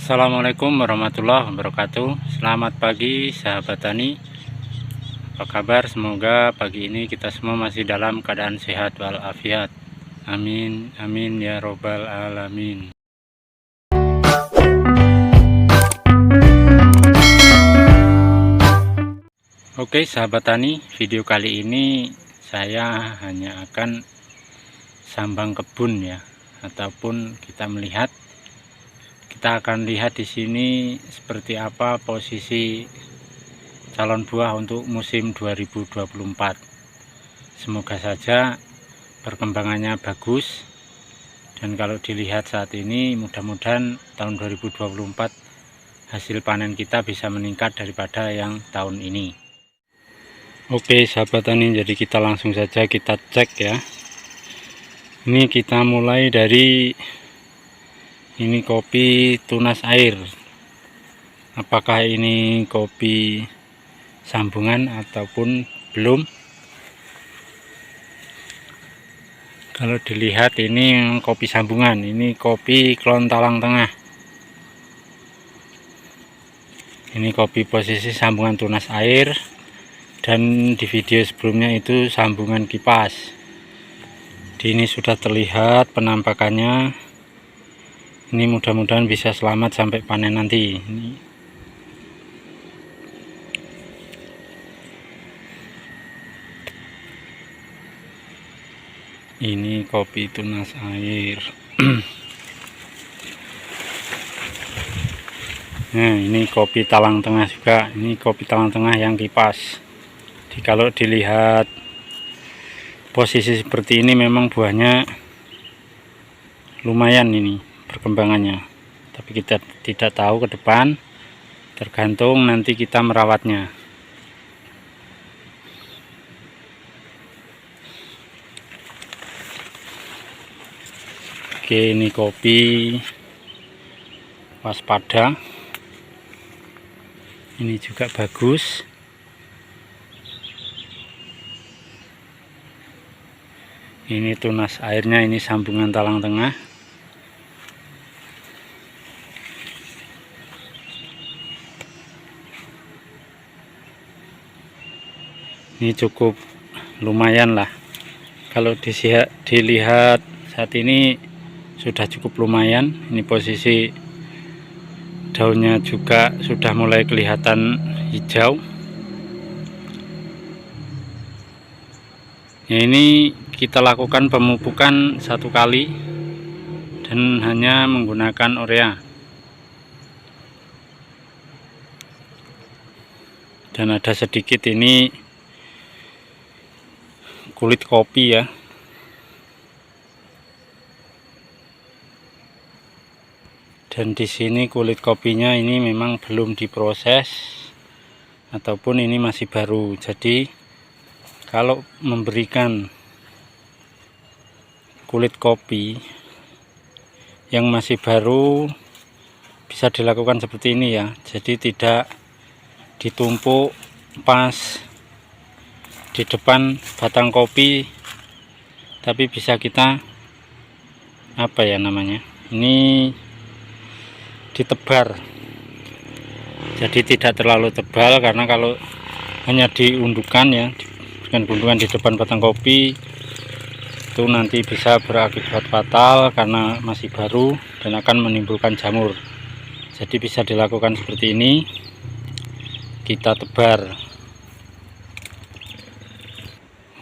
Assalamualaikum warahmatullahi wabarakatuh. Selamat pagi sahabat tani. Apa kabar? Semoga pagi ini kita semua masih dalam keadaan sehat walafiat. Amin amin ya robbal alamin. Oke sahabat tani, video kali ini saya hanya akan sambang kebun ya, ataupun kita akan lihat di sini seperti apa posisi calon buah untuk musim 2024. Semoga saja perkembangannya bagus, dan kalau dilihat saat ini mudah-mudahan tahun 2024 hasil panen kita bisa meningkat daripada yang tahun ini. Oke sahabat tani, jadi kita langsung saja kita cek ya. Ini kita mulai dari ini kopi tunas air. Apakah ini kopi sambungan ataupun belum? Kalau dilihat ini kopi sambungan, ini kopi klon talang tengah. Ini kopi posisi sambungan tunas air, dan di video sebelumnya itu sambungan kipas. Ini sudah terlihat penampakannya. Ini mudah-mudahan bisa selamat sampai panen nanti. Ini kopi tunas air. Nah, ini kopi talang tengah juga. Ini kopi talang tengah yang kipas. Jadi kalau dilihat posisi seperti ini memang buahnya lumayan ini perkembangannya, tapi kita tidak tahu ke depan, tergantung nanti kita merawatnya. Oke, ini kopi waspada, ini juga bagus. Ini tunas airnya, ini sambungan talang tengah. Ini cukup lumayan lah, kalau dilihat saat ini sudah cukup lumayan. Ini posisi daunnya juga sudah mulai kelihatan hijau. Ini kita lakukan pemupukan 1 kali dan hanya menggunakan urea. Dan ada sedikit ini kulit kopi ya. Dan di sini kulit kopinya ini memang belum diproses ataupun ini masih baru. Jadi kalau memberikan kulit kopi yang masih baru bisa dilakukan seperti ini ya. Jadi tidak ditumpuk pas di depan batang kopi, tapi bisa kita apa ya namanya, ini ditebar. Jadi tidak terlalu tebal, karena kalau hanya diundukan ya, dengan gundukan di depan batang kopi itu nanti bisa berakibat fatal karena masih baru dan akan menimbulkan jamur. Jadi bisa dilakukan seperti ini, kita tebar.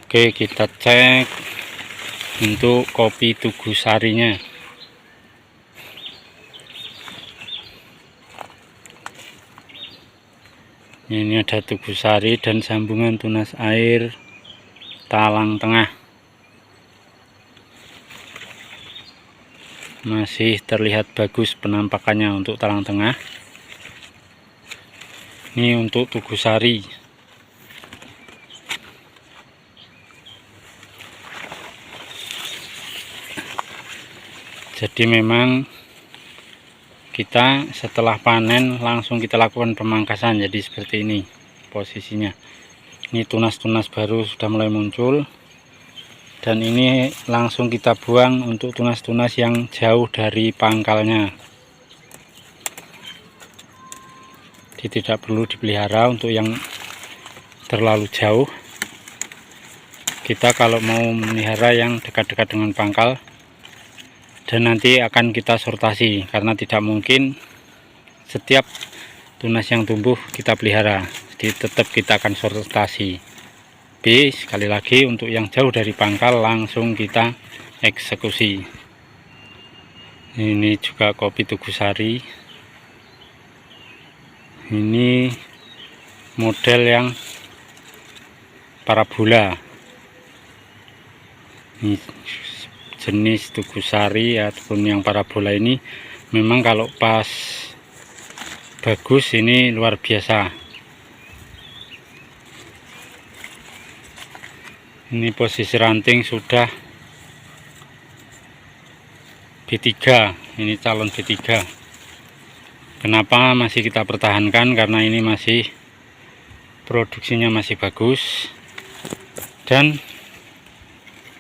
Oke, kita cek untuk kopi Tugu Sarinya. Ini ada Tugu Sari dan sambungan tunas air talang tengah. Masih terlihat bagus penampakannya untuk talang tengah. Ini untuk Tugu Sari. Jadi memang kita setelah panen langsung kita lakukan pemangkasan, jadi seperti ini posisinya. Ini tunas-tunas baru sudah mulai muncul, dan ini langsung kita buang untuk tunas-tunas yang jauh dari pangkalnya. Jadi tidak perlu dipelihara untuk yang terlalu jauh. Kita kalau mau memelihara yang dekat-dekat dengan pangkal, dan nanti akan kita sortasi, karena tidak mungkin setiap tunas yang tumbuh kita pelihara. Jadi tetap kita akan sortasi. B, sekali lagi untuk yang jauh dari pangkal langsung kita eksekusi. Ini juga kopi Tugusari. Ini model yang parabola. Ini jenis Tugusari ataupun yang parabola ini memang kalau pas bagus ini luar biasa. Ini posisi ranting sudah B3, ini calon B3. Kenapa masih kita pertahankan? Karena ini masih produksinya masih bagus, dan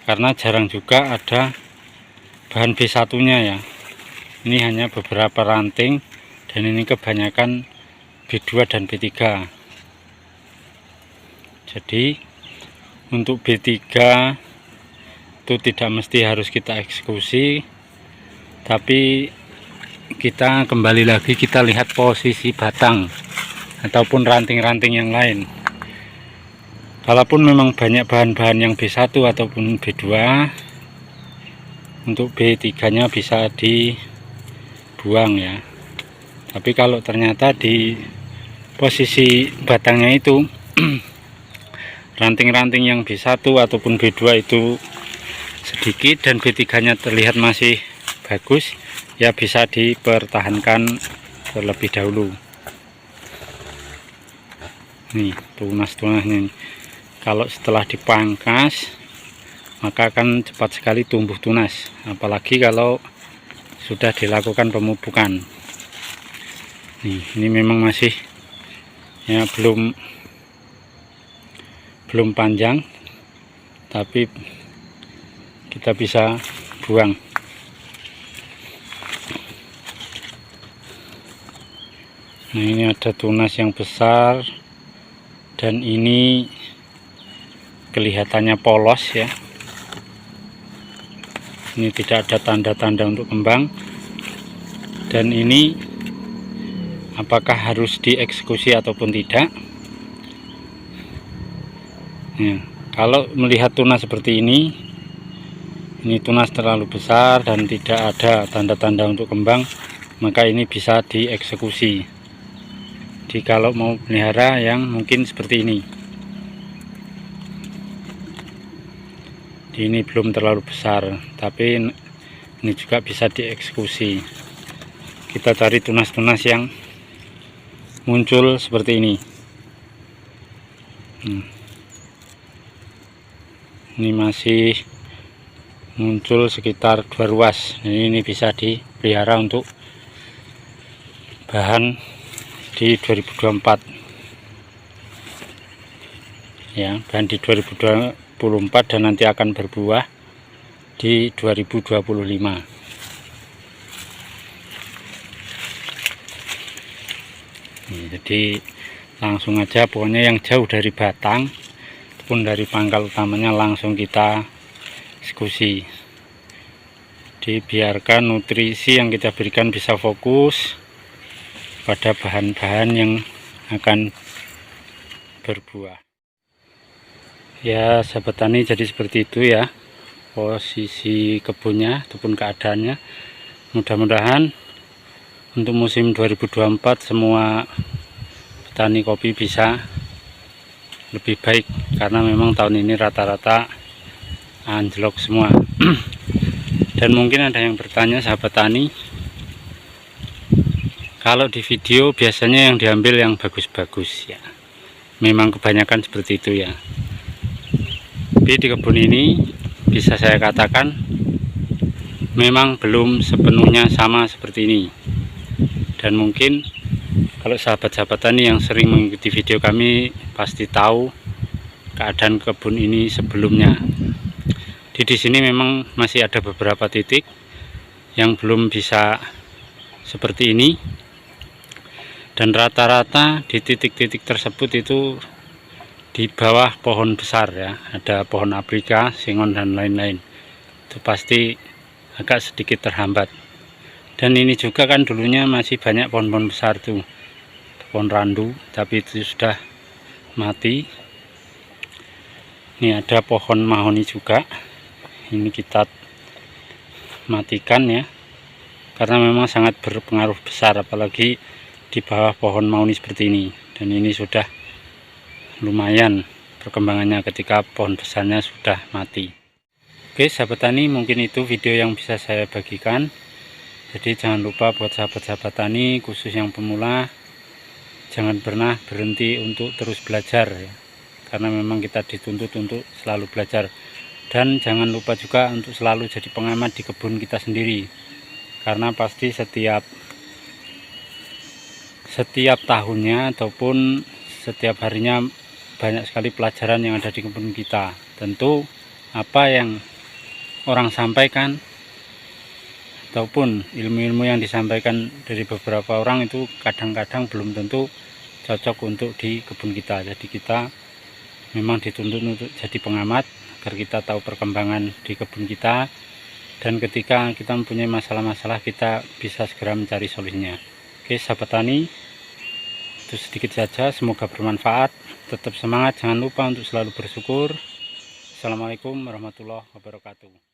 karena jarang juga ada bahan B1 nya ya. Ini hanya beberapa ranting, dan ini kebanyakan B2 dan B3. Jadi untuk B3 itu tidak mesti harus kita eksekusi, tapi kita kembali lagi kita lihat posisi batang ataupun ranting-ranting yang lain. Kalaupun memang banyak bahan-bahan yang B1 ataupun B2, untuk B3 nya bisa dibuang ya. Tapi kalau ternyata di posisi batangnya itu ranting-ranting yang B1 ataupun B2 itu sedikit dan B3 nya terlihat masih bagus, ya bisa dipertahankan terlebih dahulu. Nih tunas-tunasnya, kalau setelah dipangkas maka akan cepat sekali tumbuh tunas, apalagi kalau sudah dilakukan pemupukan. Nih, ini memang masih ya belum panjang, tapi kita bisa buang. Nah, ini ada tunas yang besar, dan ini kelihatannya polos ya. Ini tidak ada tanda-tanda untuk kembang, dan ini apakah harus dieksekusi ataupun tidak. Ya, kalau melihat tunas seperti ini tunas terlalu besar dan tidak ada tanda-tanda untuk kembang, maka ini bisa dieksekusi. Jadi kalau mau pelihara yang mungkin seperti ini, ini belum terlalu besar, tapi ini juga bisa dieksekusi. Kita cari tunas-tunas yang muncul seperti ini. Ini masih muncul sekitar 2 ruas. Ini bisa dipelihara untuk bahan di 2024 ya, bahan di 2024, dan nanti akan berbuah di 2025. Jadi langsung aja, pokoknya yang jauh dari batang pun dari pangkal utamanya langsung kita eksekusi. Dibiarkan nutrisi yang kita berikan bisa fokus pada bahan-bahan yang akan berbuah. Ya sahabat tani, jadi seperti itu ya posisi kebunnya ataupun keadaannya. Mudah-mudahan untuk musim 2024 semua petani kopi bisa lebih baik, karena memang tahun ini rata-rata anjlok semua. Dan mungkin ada yang bertanya sahabat tani, kalau di video biasanya yang diambil yang bagus-bagus ya, memang kebanyakan seperti itu ya. Tapi di kebun ini bisa saya katakan memang belum sepenuhnya sama seperti ini. Dan mungkin kalau sahabat-sahabat tani yang sering mengikuti video kami pasti tahu keadaan kebun ini sebelumnya. Di sini memang masih ada beberapa titik yang belum bisa seperti ini, Dan rata-rata di titik-titik tersebut itu di bawah pohon besar ya, ada pohon Afrika, singon dan lain-lain. Itu pasti agak sedikit terhambat. Dan ini juga kan dulunya masih banyak pohon-pohon besar tuh, pohon randu, tapi itu sudah mati. Ini ada pohon mahoni juga, ini kita matikan ya, karena memang sangat berpengaruh besar, apalagi di bawah pohon mahoni seperti ini. Dan ini sudah lumayan perkembangannya ketika pohon besarnya sudah mati. Oke sahabat tani, mungkin itu video yang bisa saya bagikan. Jadi jangan lupa buat sahabat-sahabat tani, khusus yang pemula, jangan pernah berhenti untuk terus belajar ya. Karena memang kita dituntut untuk selalu belajar. Dan jangan lupa juga untuk selalu jadi pengamat di kebun kita sendiri, karena pasti setiap tahunnya ataupun setiap harinya banyak sekali pelajaran yang ada di kebun kita. Tentu apa yang orang sampaikan ataupun ilmu-ilmu yang disampaikan dari beberapa orang itu kadang-kadang belum tentu cocok untuk di kebun kita. Jadi kita memang dituntut untuk jadi pengamat agar kita tahu perkembangan di kebun kita, dan ketika kita mempunyai masalah-masalah kita bisa segera mencari solusinya. Oke sahabat tani, itu sedikit saja, semoga bermanfaat. Tetap semangat, jangan lupa untuk selalu bersyukur. Assalamualaikum warahmatullahi wabarakatuh.